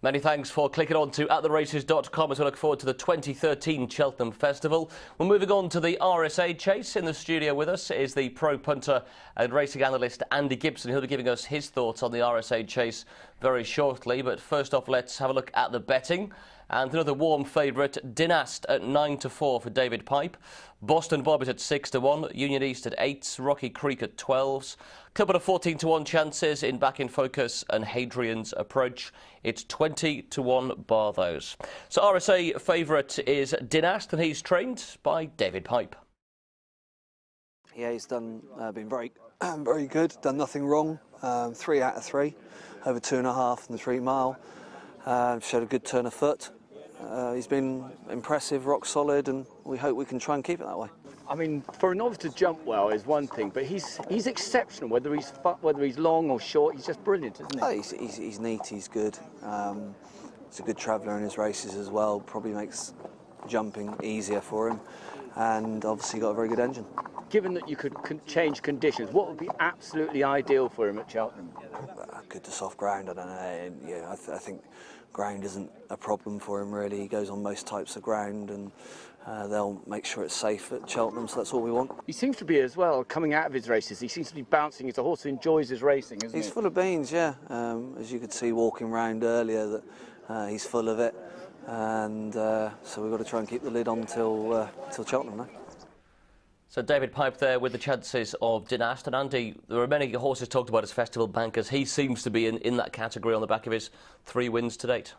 Many thanks for clicking on to attheraces.com as we look forward to the 2013 Cheltenham Festival. We're moving on to the RSA Chase. In the studio with us is the pro punter and racing analyst Andy Gibson. He'll be giving us his thoughts on the RSA Chase very shortly. But first off, let's have a look at the betting. And another warm favourite, Dynaste at 9-4 for David Pipe. Boston Bob is at 6-1, Union East at 8, Rocky Creek at 12s. Couple of 14-1 chances in Back in Focus and Hadrian's Approach. It's 20-1 bar those. So RSA favourite is Dynaste, and he's trained by David Pipe. Yeah, he's been very good. Done nothing wrong. 3 out of 3, over 2.5 in the 3 mile. Showed a good turn of foot. He's been impressive, rock solid, and we hope we can try and keep it that way. I mean, for a novice to jump well is one thing, but he's exceptional. Whether he's long or short, he's just brilliant, isn't he? Oh, he's neat. He's good. He's a good traveller in his races as well. Probably makes jumping easier for him, and obviously got a very good engine. Given that you could change conditions, what would be absolutely ideal for him at Cheltenham? Good to soft ground. I don't know. Yeah, I think ground isn't a problem for him really. He goes on most types of ground, and they'll make sure it's safe at Cheltenham. So that's all we want. He seems to be as well coming out of his races. He seems to be bouncing. He's a horse who enjoys his racing, isn't he? He's full of beans, yeah. As you could see walking round earlier, that he's full of it, and so we've got to try and keep the lid on till Cheltenham now. So David Pipe there with the chances of Dynaste. And Andy, there are many horses talked about as festival bankers. He seems to be in that category on the back of his 3 wins to date.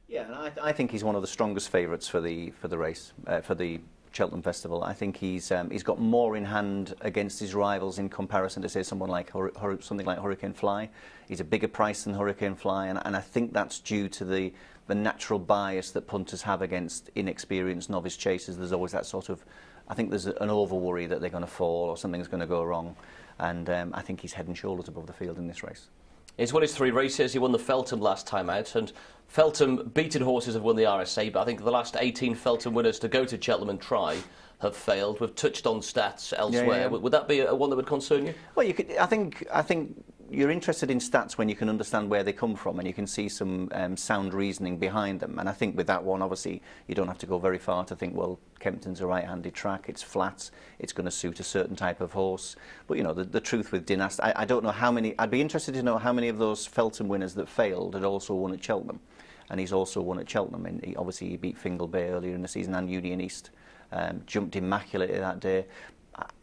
Yeah, and I think he's one of the strongest favourites for the race, for the Cheltenham Festival. I think he's got more in hand against his rivals in comparison to, say, someone like something like Hurricane Fly. He's a bigger price than Hurricane Fly, and I think that's due to the natural bias that punters have against inexperienced novice chasers. There's always that sort of, I think there's an over-worry that they're going to fall or something's going to go wrong, and I think he's head and shoulders above the field in this race. He's won his 3 races. He won the Feltham last time out, and Feltham beaten horses have won the RSA, but I think the last 18 Feltham winners to go to Cheltenham and try have failed. We've touched on stats elsewhere. Yeah. Would that be one that would concern you? Well, you could. I think you're interested in stats when you can understand where they come from and you can see some sound reasoning behind them. And I think with that one, obviously, you don't have to go very far to think, well, Kempton's a right-handed track, it's flat, it's going to suit a certain type of horse. But, you know, the truth with Dynaste, I don't know how many, I'd be interested to know how many of those Feltham winners that failed had also won at Cheltenham. And he's also won at Cheltenham. And obviously, he beat Fingal Bay earlier in the season and Union East. Jumped immaculately that day.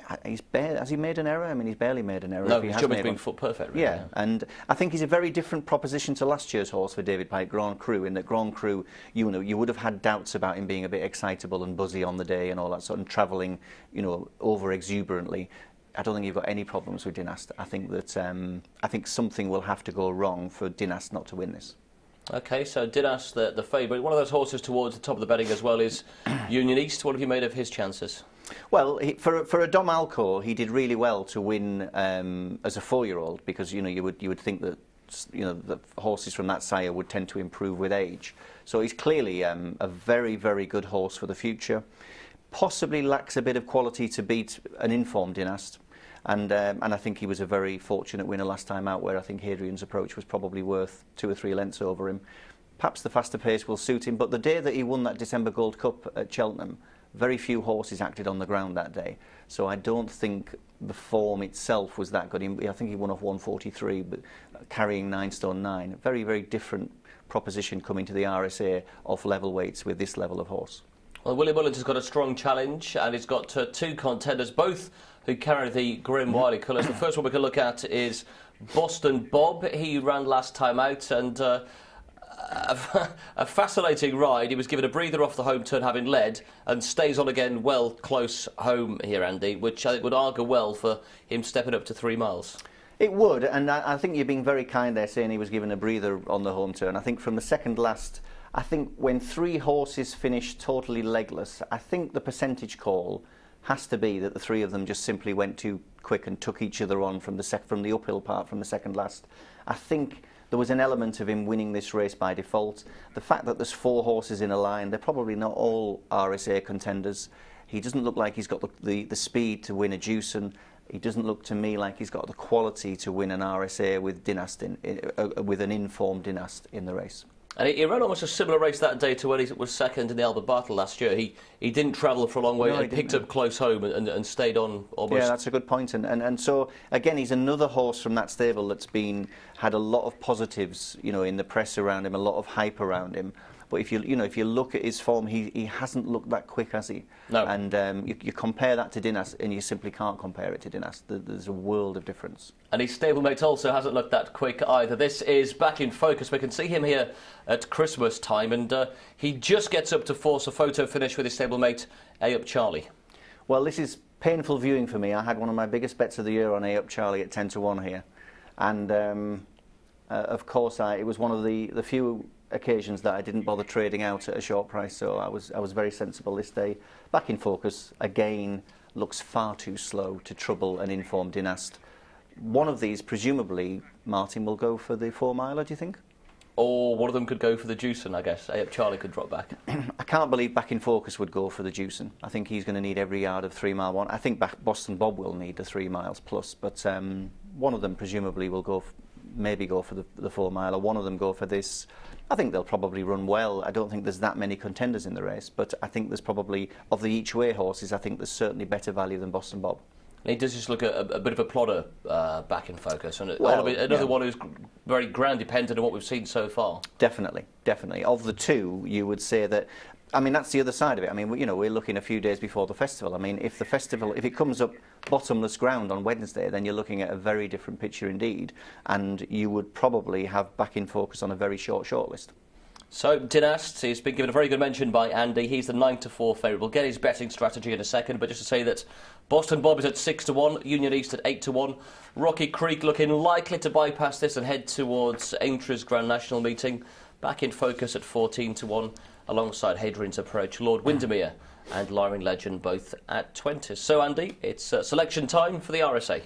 Has he made an error? I mean, he's barely made an error. No, his jumping's been foot perfect, really. Yeah, and I think he's a very different proposition to last year's horse for David Pipe, Grand Cru, in that Grand Cru, you know, you would have had doubts about him being a bit excitable and buzzy on the day and all that sort of travelling, you know, over exuberantly. I don't think you've got any problems with Dynaste. I think that I think something will have to go wrong for Dynaste not to win this. Okay, so Dynaste, the favourite. One of those horses towards the top of the betting as well is Union East. What have you made of his chances? Well, for a Dom Alcor, he did really well to win as a 4-year-old, because you know you would think that the horses from that sire would tend to improve with age. So he's clearly a very, very good horse for the future. Possibly lacks a bit of quality to beat an informed Dynaste. And I think he was a very fortunate winner last time out, where I think Hadrian's Approach was probably worth 2 or 3 lengths over him. Perhaps the faster pace will suit him, but the day that he won that December Gold Cup at Cheltenham, very few horses acted on the ground that day. So I don't think the form itself was that good. I think he won off 143, but carrying 9 stone 9. Very, very different proposition coming to the RSA off level weights with this level of horse. Well, William Mullins has got a strong challenge, and he's got 2 contenders, both who carry the Grim Wiley colours. The first one we can look at is Boston Bob. He ran last time out, and a fascinating ride. He was given a breather off the home turn, having led, and stays on again well close home here, Andy, which I think would argue well for him stepping up to 3 miles. It would, and I think you're being very kind there saying he was given a breather on the home turn. I think from the second last, I think when 3 horses finish totally legless, I think the percentage call has to be that the 3 of them just simply went too quick and took each other on from the uphill part from the second last. I think there was an element of him winning this race by default. The fact that there's 4 horses in a line, they're probably not all RSA contenders. He doesn't look like he's got the speed to win a Gibson. He doesn't look to me like he's got the quality to win an RSA with Dynaste with an informed Dynaste in the race. And he ran almost a similar race that day to when he was second in the Albert Bartle last year. He didn't travel for a long way, and picked up close home and stayed on almost. Yeah, that's a good point. And so, again, he's another horse from that stable that's had a lot of positives, you know, in the press around him, a lot of hype around him. But if you look at his form, he hasn't looked that quick, has he? No. And you compare that to Dynaste, and you simply can't compare it to Dynaste. There's a world of difference. And his stablemate also hasn't looked that quick either. This is Back in Focus. We can see him here at Christmas time, and he just gets up to force a photo finish with his stablemate, A Up Charlie. Well, this is painful viewing for me. I had one of my biggest bets of the year on A Up Charlie at 10-1 here, and of course it was one of the few occasions that I didn't bother trading out at a short price, so I was very sensible this day. Back in Focus again looks far too slow to trouble an informed Dynaste. One of these, presumably, Martin will go for the 4 miler, do you think? Or one of them could go for the Gibson, I guess. A Up Charlie could drop back. I can't believe Back in Focus would go for the Gibson. I think he's going to need every yard of 3 mile one. I think Boston Bob will need the 3 miles plus, but one of them presumably will maybe go for the 4 miler. One of them go for this. I think they'll probably run well. I don't think there's that many contenders in the race, but I think there's probably, of the each-way horses, I think there's certainly better value than Boston Bob. He does just look a bit of a plodder Back in Focus, and well, another one who's very ground dependent on what we've seen so far. Definitely, definitely. Of the two, you would say that. I mean, that's the other side of it. I mean, you know, we're looking a few days before the festival. I mean, if it comes up bottomless ground on Wednesday, then you're looking at a very different picture indeed, and you would probably have Back in Focus on a very short list. So, Dynaste, he's been given a very good mention by Andy. He's the 9-4 favourite. We'll get his betting strategy in a second, but just to say that Boston Bob is at 6-1, Union East at 8-1. Rocky Creek looking likely to bypass this and head towards Aintree Grand National meeting. Back in Focus at 14-1, alongside Hadrian's Approach, Lord Windermere and Lyring Legend both at 20. So, Andy, it's selection time for the RSA.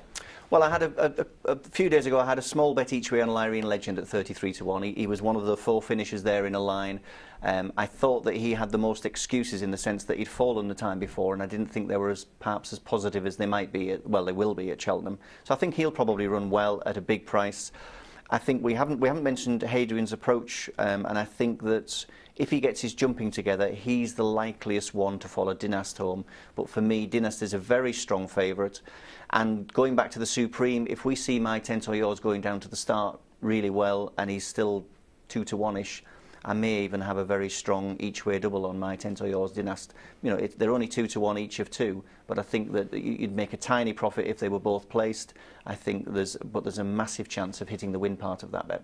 Well, I had a few days ago, I had a small bet each way on Lyring Legend at 33-1. He was one of the 4 finishers there in a line. I thought that he had the most excuses in the sense that he'd fallen the time before, and I didn't think they were perhaps as positive as they might be. Well, they will be at Cheltenham. So I think he'll probably run well at a big price. I think we haven't mentioned Hadrian's Approach, and I think that if he gets his jumping together, he's the likeliest one to follow Dynaste home. But for me, Dynaste is a very strong favourite. And going back to the Supreme, if we see My Tent or Yours going down to the start really well, and he's still 2-1-ish, I may even have a very strong each-way double on My Tent or Yours Dynaste. You know, they're only 2-1 each of 2, but I think that you'd make a tiny profit if they were both placed. I think there's a massive chance of hitting the win part of that bet.